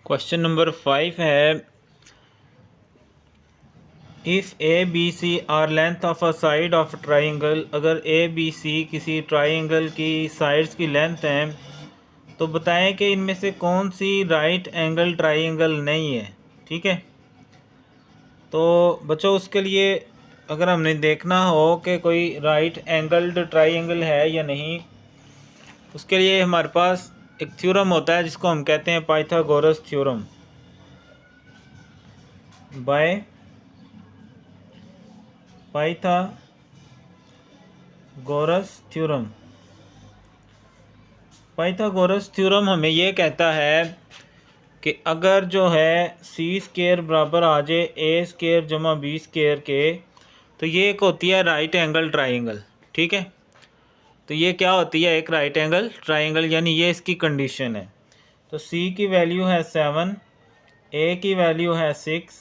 Question number 5 है, if A B C are length of a side of triangle, अगर A B सी किसी triangle की sides की length है तो बताएं कि इनमें से कौन सी राइट एंगल ट्राइंगल नहीं है। ठीक है, तो बच्चों उसके लिए अगर हमने देखना हो कि कोई राइट एंगल्ड ट्राइंगल है या नहीं, उसके लिए हमारे पास एक थ्योरम होता है जिसको हम कहते हैं Pythagoras theorem. By Pythagoras theorem. Pythagoras theorem हमें ये कहता है कि अगर जो है सी स्केयर बराबर आ जाए ए स्केयर जमा बी स्केयर के, तो ये एक होती है राइट एंगल ट्राइंगल। ठीक है, तो ये क्या होती है, एक राइट एंगल ट्राइंगल, यानी ये इसकी कंडीशन है। तो सी की वैल्यू है 7, ए की वैल्यू है 6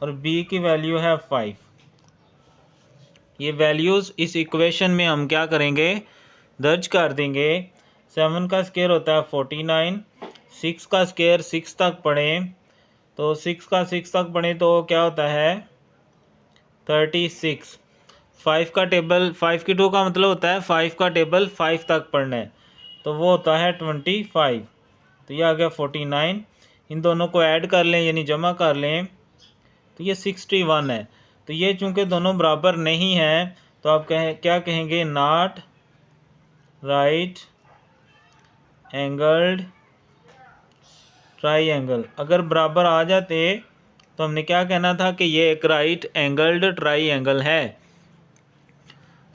और बी की वैल्यू है 5। ये वैल्यूज़ इस इक्वेशन में हम क्या करेंगे, दर्ज कर देंगे। 7 का स्क्वायर होता है 49, 6 का स्क्वायर 6 तक पढ़ें तो 6 का 6 तक पढ़ें तो क्या होता है 36। 5 का टेबल 5 की 2 का मतलब होता है 5 का टेबल 5 तक पढ़ना है, तो वो होता है 25। तो ये आ गया 49। इन दोनों को ऐड कर लें यानी जमा कर लें तो ये 61 है। तो ये चूंकि दोनों बराबर नहीं हैं तो आप क्या कहेंगे, नॉट राइट एंगल्ड ट्राइंगल। अगर बराबर आ जाते तो हमने क्या कहना था कि ये एक राइट एंगल्ड ट्राइंगल है।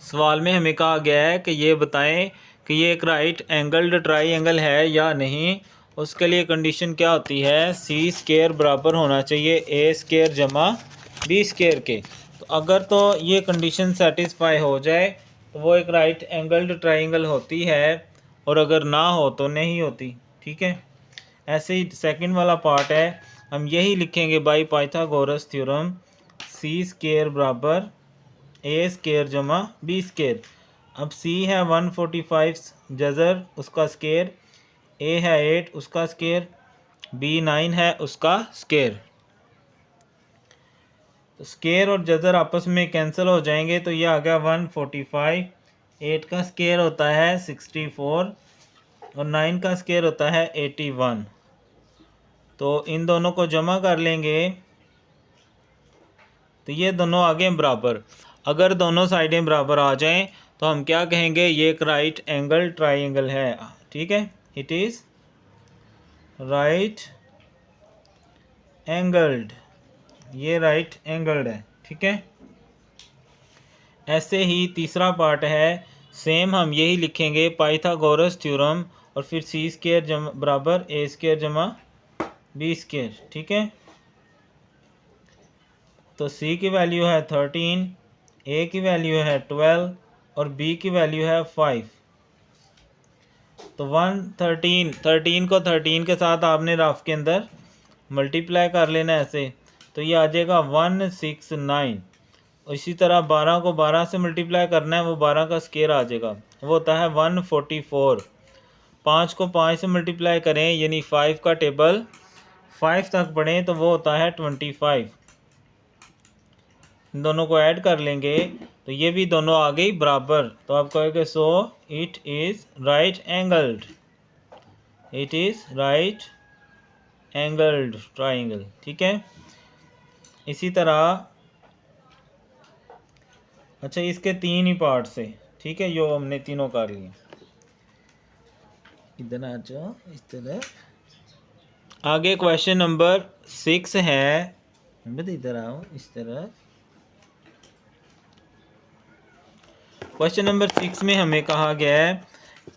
सवाल में हमें कहा गया है कि ये बताएं कि ये एक राइट एंगल्ड ट्राइंगल है या नहीं। उसके लिए कंडीशन क्या होती है, सी स्क्वायर बराबर होना चाहिए ए स्क्वायर जमा बी स्क्वायर के। तो अगर तो ये कंडीशन सेटिस्फाई हो जाए तो वो एक राइट एंगल्ड ट्राइंगल होती है, और अगर ना हो तो नहीं होती। ठीक है, ऐसे ही सेकंड वाला पार्ट है, हम यही लिखेंगे by Pythagoras theorem, C square बराबर ए स्क्वायर जमा बी स्क्वायर। अब सी है 145 जजर उसका स्क्वायर, ए है 8 उसका स्क्वायर, बी 9 है उसका स्क्वायर। तो स्क्वायर और जजर आपस में कैंसिल हो जाएंगे तो ये आ गया 145। 8 का स्क्वायर होता है 64 और 9 का स्क्वायर होता है 81। तो इन दोनों को जमा कर लेंगे तो ये दोनों आ गए बराबर। अगर दोनों साइडें बराबर आ जाएं तो हम क्या कहेंगे, ये एक राइट एंगल ट्राइंगल है। ठीक है, इट इज़ राइट एंगल्ड, ये राइट एंगल्ड है। ठीक है, ऐसे ही तीसरा पार्ट है, सेम हम यही लिखेंगे पाइथागोरस थ्योरम और फिर सी स्क्वायर बराबर ए स्क्वायर जमा बी स्क्वायर। ठीक है, तो सी की वैल्यू है 13, ए की वैल्यू है 12 और बी की वैल्यू है 5। तो 13 को 13 के साथ आपने रफ के अंदर मल्टीप्लाई कर लेना ऐसे, तो ये आ जाएगा 169। इसी तरह 12 को 12 से मल्टीप्लाई करना है, वो 12 का स्क्वायर आ जाएगा, वो होता है 144। 5 को 5 से मल्टीप्लाई करें यानी 5 का टेबल 5 तक पढ़ें तो वो होता है 25। इन दोनों को ऐड कर लेंगे तो ये भी दोनों आ गई बराबर। तो आप कहोगे so it is right angled, it is right angled triangle. ठीक है, इसी तरह अच्छा इसके 3 ही पार्ट से। ठीक है, यो हमने तीनों कर लिए। इधर आ जाओ इस तरह। आगे क्वेश्चन नंबर 6 है, इधर आओ इस तरह। क्वेश्चन नंबर 6 में हमें कहा गया है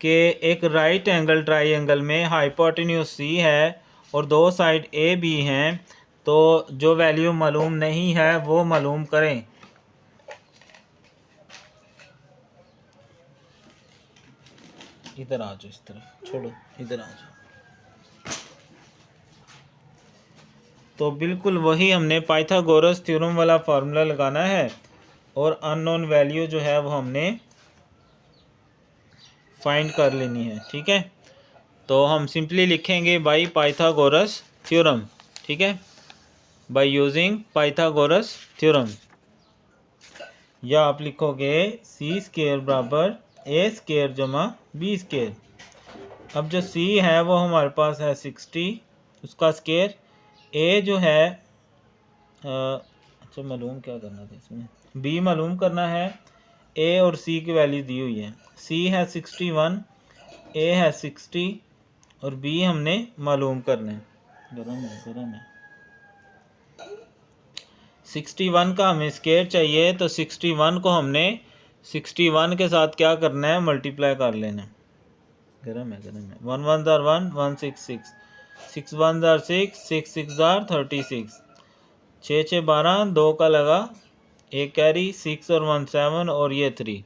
कि एक राइट एंगल ट्राइंगल में हाइपोटेन्यूज सी है और दो साइड ए बी हैं, तो जो वैल्यू मालूम नहीं है वो मालूम करें। इधर आ जाओ इस तरफ, छोड़ो इधर आ जाओ। तो बिल्कुल वही हमने पाइथागोरस थ्योरम वाला फार्मूला लगाना है और अननोन वैल्यू जो है वो हमने फाइंड कर लेनी है। ठीक है, तो हम सिंपली लिखेंगे बाई पाइथागोरस थ्योरम, ठीक है, बाय यूजिंग पाइथागोरस थ्योरम। या आप लिखोगे सी स्क्वायर बराबर ए स्क्वायर जमा बी स्क्वायर। अब जो सी है वो हमारे पास है 60, उसका स्क्वायर। ए जो है अच्छा मालूम क्या करना था इसमें, बी मालूम करना है। ए और सी की वैल्यू दी हुई है, सी है 61, ए है 60 और बी हमने मालूम करना है। गरम है 61 का हमें स्क्वायर चाहिए, तो 61 को हमने 61 के साथ क्या करना है, मल्टीप्लाई कर लेना है। गरम है 1 1 जार 1 166, 6 1 जार 6, 6 6 जार 36, 6 6 12, 2 का लगा, एक कैरी, 6 और 1 7 और ये 3,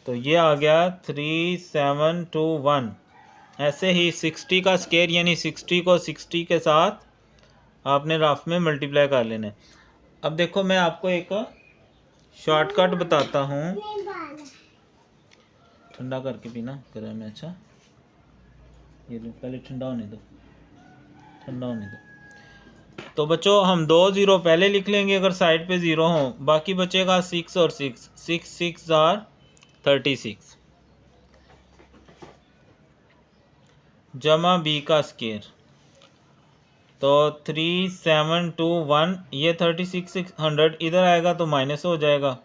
तो ये आ गया 3721। ऐसे ही 60 का स्क्वायर यानी 60 को 60 के साथ आपने रफ में मल्टीप्लाई कर लेना है। अब देखो मैं आपको एक शॉर्टकट बताता हूँ, ठंडा करके पीना गर्म है। अच्छा ये लो पहले ठंडा होने दो, ठंडा होने दो। तो बच्चों हम 2 0 पहले लिख लेंगे अगर साइड पे 0 हो, बाकी बचेगा 6 और 6, 6 6 जार 36 जमा बी का स्क्वायर, तो 3721। ये 3600 इधर आएगा तो माइनस हो जाएगा,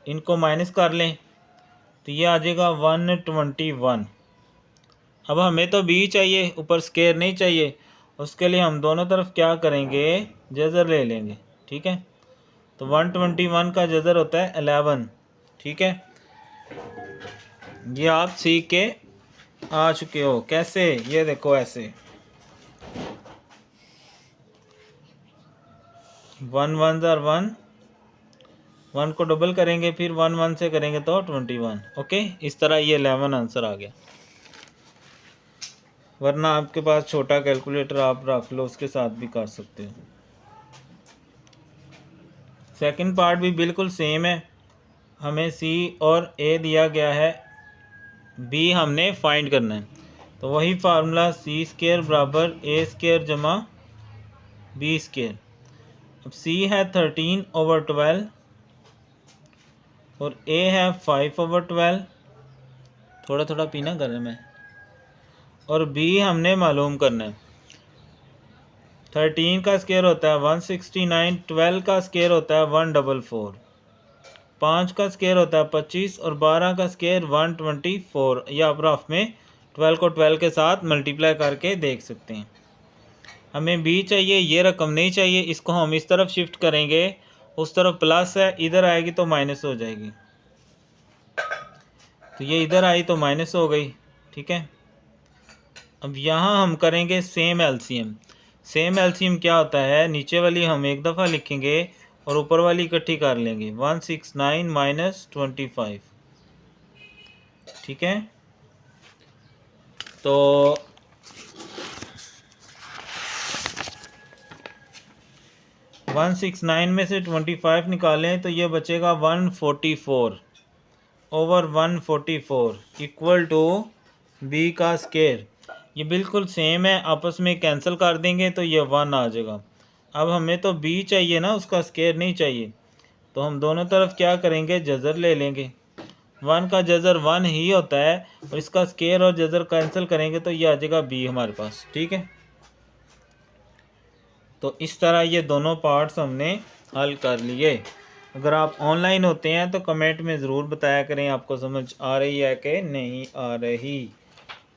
इनको माइनस कर लें तो ये आ जाएगा 121। अब हमें तो बी चाहिए, ऊपर स्क्वायर नहीं चाहिए, उसके लिए हम दोनों तरफ क्या करेंगे, जज़र ले लेंगे, ठीक है। तो 121 का जज़र होता है 11, ठीक है। ये आप सीख के आ चुके हो, कैसे, ये देखो ऐसे 1 1 जार 1, 1 को डबल करेंगे फिर 1 1 से करेंगे तो 21, ओके। इस तरह ये 11 आंसर आ गया। वरना आपके पास छोटा कैलकुलेटर आप रख लो, उसके साथ भी कर सकते हो। सेकंड पार्ट भी बिल्कुल सेम है, हमें सी और ए दिया गया है, बी हमने फाइंड करना है। तो वही फार्मूला सी स्क्वायर बराबर ए स्क्वायर जमा बी स्क्वायर। अब सी है 13/12 और ए है 5/12, थोड़ा थोड़ा पीना गर्म है। और बी हमने मालूम करना है। 13 का स्क्वायर होता है 169, 12 का स्क्वायर होता है 144, 5 का स्क्वायर होता है 25 और 12 का स्क्वायर 124। या आप रफ में 12 को 12 के साथ मल्टीप्लाई करके देख सकते हैं। हमें बी चाहिए, ये रकम नहीं चाहिए, इसको हम इस तरफ शिफ्ट करेंगे, उस तरफ प्लस है, इधर आएगी तो माइनस हो जाएगी, तो ये इधर आई तो माइनस हो गई, ठीक है। अब यहाँ हम करेंगे सेम एलसीएम। सेम एलसीएम क्या होता है, नीचे वाली हम एक दफ़ा लिखेंगे और ऊपर वाली इकट्ठी कर लेंगे, 169 माइनस 25, ठीक है। तो 169 में से 25 निकालें तो ये बचेगा 144 ओवर 144 इक्वल टू बी का स्क्वायर। ये बिल्कुल सेम है, आपस में कैंसिल कर देंगे तो ये 1 आ जाएगा। अब हमें तो बी चाहिए ना, उसका स्क्वायर नहीं चाहिए, तो हम दोनों तरफ क्या करेंगे, जज़र ले लेंगे। 1 का जज़र 1 ही होता है और इसका स्क्वायर और जज़र कैंसिल करेंगे तो ये आ जाएगा बी हमारे पास, ठीक है। तो इस तरह ये दोनों पार्ट्स हमने हल कर लिए। अगर आप ऑनलाइन होते हैं तो कमेंट में ज़रूर बताया करें आपको समझ आ रही है कि नहीं आ रही।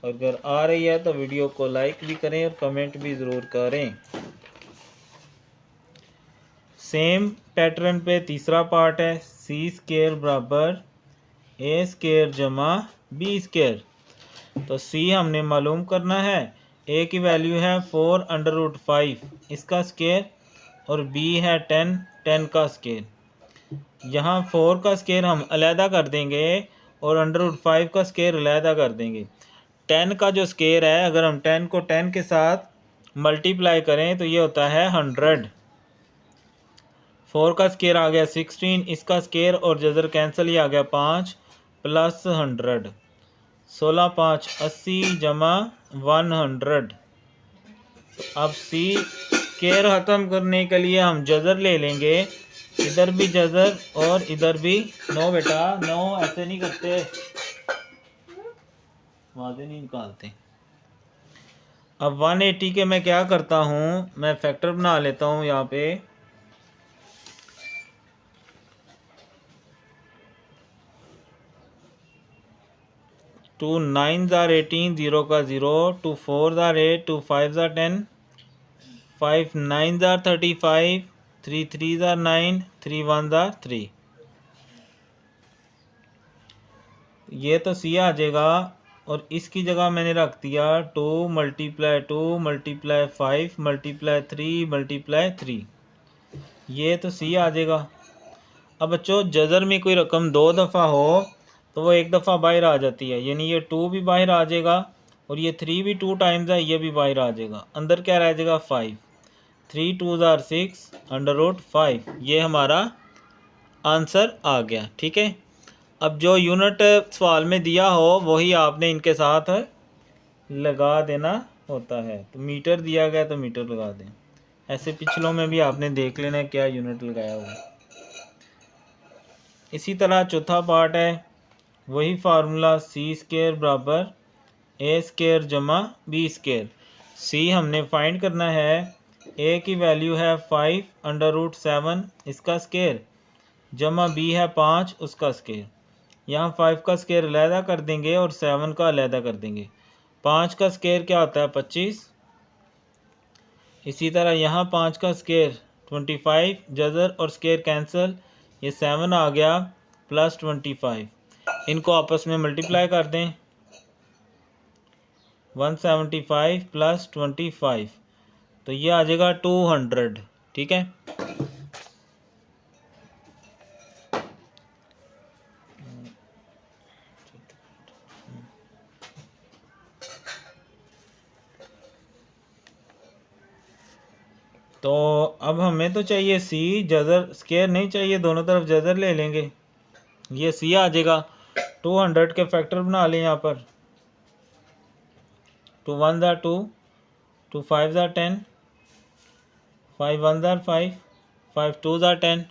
अगर आ रही है तो वीडियो को लाइक भी करें और कमेंट भी ज़रूर करें। सेम पैटर्न पे तीसरा पार्ट है, सी स्क्वायर बराबर ए स्क्वायर जमा बी स्क्वायर। तो सी हमने मालूम करना है, ए की वैल्यू है 4√5 इसका स्क्वायर और बी है 10, 10 का स्क्वायर। यहाँ 4 का स्क्वायर हम अलहदा कर देंगे और √5 का स्क्वायर अलहदा कर देंगे। 10 का जो स्क्वायर है, अगर हम 10 को 10 के साथ मल्टीप्लाई करें तो ये होता है 100। 4 का स्क्वायर आ गया 16, इसका स्क्वायर और जज़र कैंसिल ही आ गया 5 प्लस 100, 16 5 80 जमा 100। अब सी स्क्वायर ख़त्म करने के लिए हम जज़र ले लेंगे, इधर भी जज़र और इधर भी। नो बेटा नो, ऐसे नहीं करते, वादे नहीं निकालते। अब 180 के मैं क्या करता हूँ, मैं फैक्टर बना लेता हूँ यहाँ पे। टू 9 ज़ार 18, 0 का 0, 2 4 ज़ार 8, 2 5 ज़ार 10, 5 9 ज़ार 35, 3 3 ज़ार 9, 3 1 ज़ार 3। ये तो सी आ जाएगा, और इसकी जगह मैंने रख दिया 2 मल्टीप्लाई 2 मल्टीप्लाई 5 मल्टीप्लाई 3 मल्टीप्लाई 3। ये तो सी आ जाएगा। अब बच्चों जज़र में कोई रकम 2 दफ़ा हो तो वो एक दफ़ा बाहर आ जाती है, यानी ये 2 भी बाहर आ जाएगा और ये 3 भी 2 टाइम्स है, ये भी बाहर आ जाएगा। अंदर क्या रह जाएगा 5, 3 2 ज़ार 6 अंडर रूट 5। ये हमारा आंसर आ गया। ठीक है, अब जो यूनिट सवाल में दिया हो वही आपने इनके साथ लगा देना होता है। तो मीटर दिया गया तो मीटर लगा दें, ऐसे पिछलों में भी आपने देख लेना क्या यूनिट लगाया हुआ। इसी तरह चौथा पार्ट है, वही फार्मूला सी स्क्वायर बराबर ए स्क्वायर जमा बी स्क्वायर। सी हमने फाइंड करना है, ए की वैल्यू है 5 अंडर रूट 7 इसका स्क्वायर, जमा बी है 5 उसका स्क्वायर। यहाँ 5 का स्क्वायर अलहदा कर देंगे और 7 का अलहदा कर देंगे। 5 का स्क्वायर क्या होता है 25। इसी तरह यहाँ 5 का स्क्वायर 25, जज़र और स्क्वायर कैंसिल, ये 7 आ गया प्लस 25। इनको आपस में मल्टीप्लाई कर दें, 175 प्लस 25, तो ये आ जाएगा 200। ठीक है, तो अब हमें तो चाहिए सी, जज़र स्क्वायर नहीं चाहिए, दोनों तरफ जज़र ले लेंगे, ये सी आ जाएगा। 200 के फैक्टर बना लें यहाँ पर, 2 1 ज़ार 2, 2 5 ज़ार 10, 5 1 ज़ार 5, 5 2 ज़ार 10।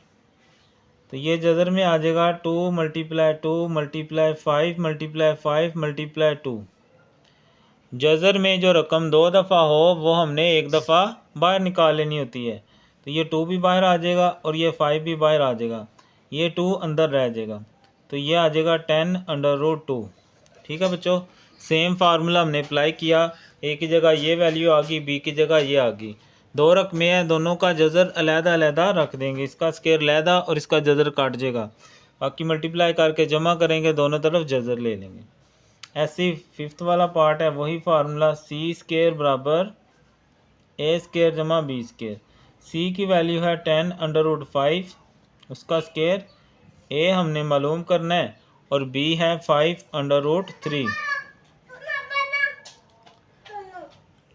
तो ये जज़र में आ जाएगा 2 मल्टीप्लाई 2 मल्टीप्लाई 5 मल्टीप्लाई 5 मल्टीप्लाई 2। जज़र में जो रकम 2 दफ़ा हो वो हमने एक दफ़ा बाहर निकाल लेनी होती है। तो ये 2 भी बाहर आ जाएगा और ये 5 भी बाहर आ जाएगा, ये 2 अंदर रह जाएगा, तो ये आ जाएगा 10 अंडर रूट 2। ठीक है बच्चों, सेम फार्मूला हमने अप्लाई किया, ए की जगह ये वैल्यू आ गई, बी की जगह ये आ गई। 2 रकमें हैं, दोनों का जज़र अलहदा अलहदा रख देंगे, इसका स्क्वायर अलहदा और इसका जज़र काट जाएगा, बाकी मल्टीप्लाई करके जमा करेंगे, दोनों तरफ जज़र ले लेंगे। ऐसे फिफ्थ वाला पार्ट है, वही फार्मूला सी स्क्वायर बराबर ए स्क्वायर जमा बी स्क्वायर। सी की वैल्यू है 10 अंडर रूट 5 उसका स्क्वायर, ए हमने मालूम करना है और बी है 5 अंडर रूट 3।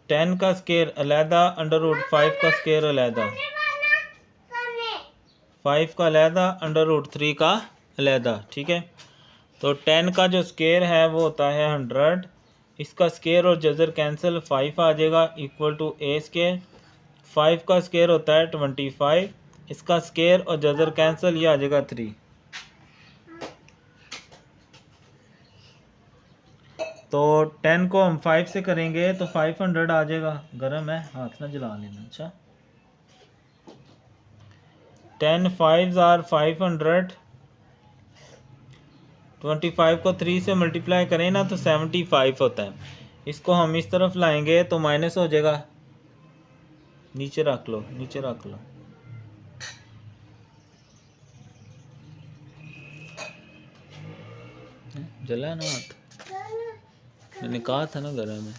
10 का स्क्वायर अलहदा, अंडर रूट 5 का स्क्वायर अलहदा, 5 का अलहदा, अंडर रूट 3 का अलहदा। ठीक है, तो 10 का जो स्क्वायर है वो होता है 100, इसका स्क्वायर और जज़र कैंसिल, 5 आ जाएगा इक्वल टू ए स्क्वायर। 5 का स्क्वायर होता है 25, इसका स्क्वायर और जज़र कैंसिल, ये आ जाएगा 3। तो 10 को हम 5 से करेंगे तो 500 आ जाएगा। गर्म है, हाथ ना जला लेना। अच्छा, 10 5 आर 500, 25 को 3 से मल्टीप्लाई करें ना तो 75 होता है। इसको हम इस तरफ लाएंगे तो माइनस हो जाएगा, नीचे रख लो, नीचे रख लो। जला ना हाथ, मैंने कहा था ना गर्म है।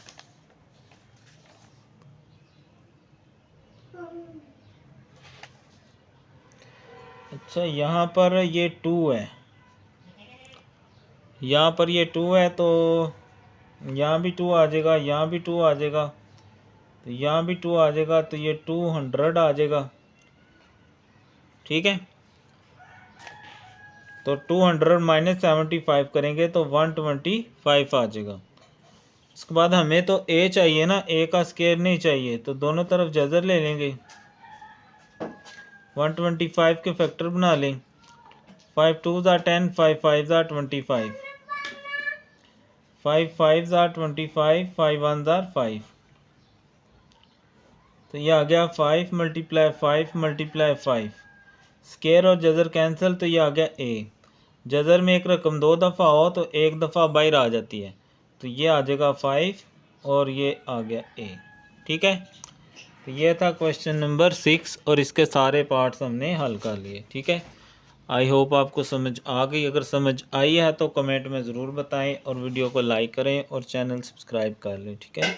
अच्छा, यहाँ पर ये 2 है, यहाँ पर ये 2 है, तो यहाँ भी 2 आ जाएगा, यहाँ भी 2 आ जाएगा, तो यहाँ भी 2 आ जाएगा, तो ये 200 आ जाएगा। ठीक है, तो 200 माइनस 75 करेंगे तो 125 आ जाएगा। उसके बाद हमें तो ए चाहिए ना, ए का स्केयर नहीं चाहिए, तो दोनों तरफ जज़र ले लेंगे। 125 के फैक्टर बना लें। 5 2s are 10, 5 5s are 25, 5 5s are 25, 5 1s are 5। तो ये आ गया 5 मल्टीप्लाई 5 मल्टीप्लाई 5। स्केयर और जज़र कैंसिल, तो ये आ गया ए। जज़र में एक रकम 2 दफ़ा हो तो एक दफ़ा बाहर आ जाती है, तो ये आ जाएगा 5 और ये आ गया ए। ठीक है, तो ये था क्वेश्चन नंबर 6 और इसके सारे पार्ट्स हमने हल कर लिए। ठीक है, आई होप आपको समझ आ गई। अगर समझ आई है तो कमेंट में ज़रूर बताएं और वीडियो को लाइक करें और चैनल सब्सक्राइब कर लें। ठीक है।